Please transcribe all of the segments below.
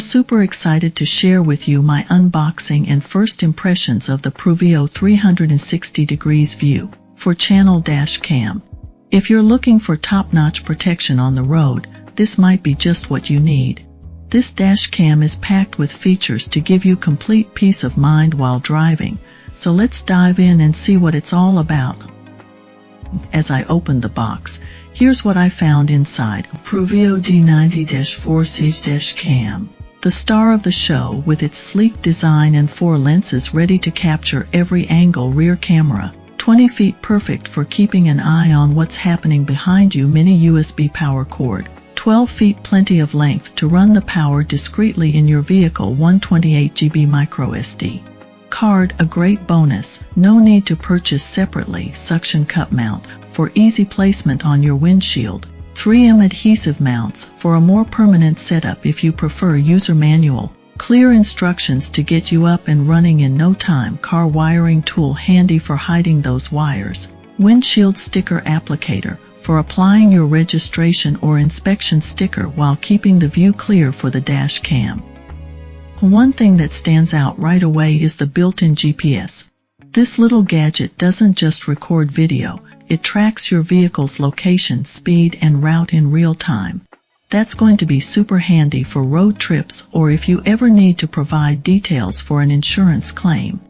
I'm super excited to share with you my unboxing and first impressions of the PRUVEEO 360 degrees view for channel dash cam. If you're looking for top-notch protection on the road, this might be just what you need. This dash cam is packed with features to give you complete peace of mind while driving, so let's dive in and see what it's all about. As I opened the box, here's what I found inside. PRUVEEO D90-4 Siege Cam. The star of the show with its sleek design and 4 lenses ready to capture every angle. Rear camera, 20 feet, perfect for keeping an eye on what's happening behind you. Mini USB power cord, 12 feet, plenty of length to run the power discreetly in your vehicle. 128 GB micro SD card, a great bonus, no need to purchase separately. Suction cup mount for easy placement on your windshield. 3M adhesive mounts for a more permanent setup if you prefer. User manual, clear instructions to get you up and running in no time. Car wiring tool, handy for hiding those wires. Windshield sticker applicator for applying your registration or inspection sticker while keeping the view clear for the dash cam. One thing that stands out right away is the built-in GPS. This little gadget doesn't just record video, it tracks your vehicle's location, speed, and route in real time. That's going to be super handy for road trips or if you ever need to provide details for an insurance claim.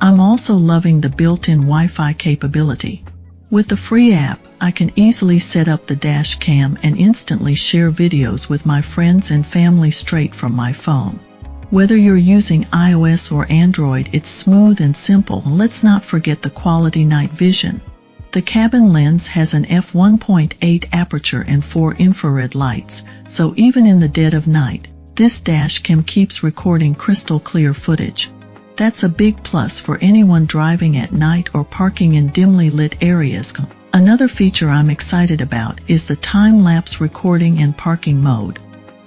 I'm also loving the built-in Wi-Fi capability. With the free app, I can easily set up the dash cam and instantly share videos with my friends and family straight from my phone. Whether you're using iOS or Android, it's smooth and simple. Let's not forget the quality night vision. The cabin lens has an f1.8 aperture and 4 infrared lights, so even in the dead of night, this dash cam keeps recording crystal clear footage. That's a big plus for anyone driving at night or parking in dimly lit areas. Another feature I'm excited about is the time-lapse recording and parking mode.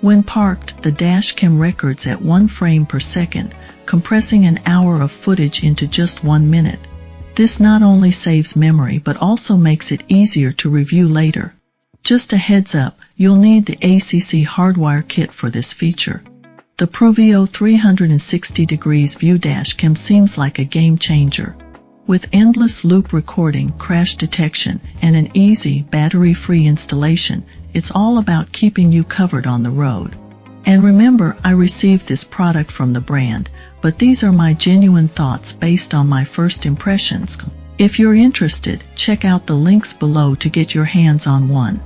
When parked, the dash cam records at 1 frame per second, compressing an hour of footage into just 1 minute. This not only saves memory but also makes it easier to review later. Just a heads up, you'll need the ACC hardwire kit for this feature. The PRUVEEO 360 degrees view dash cam seems like a game changer. With endless loop recording, crash detection, and an easy, battery-free installation, it's all about keeping you covered on the road. And remember, I received this product from the brand, but these are my genuine thoughts based on my first impressions. If you're interested, check out the links below to get your hands on one.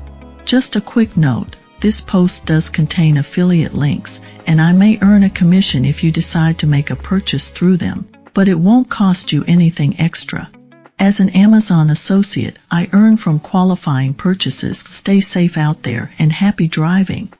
Just a quick note, this post does contain affiliate links, and I may earn a commission if you decide to make a purchase through them, but it won't cost you anything extra. As an Amazon associate, I earn from qualifying purchases. Stay safe out there and happy driving.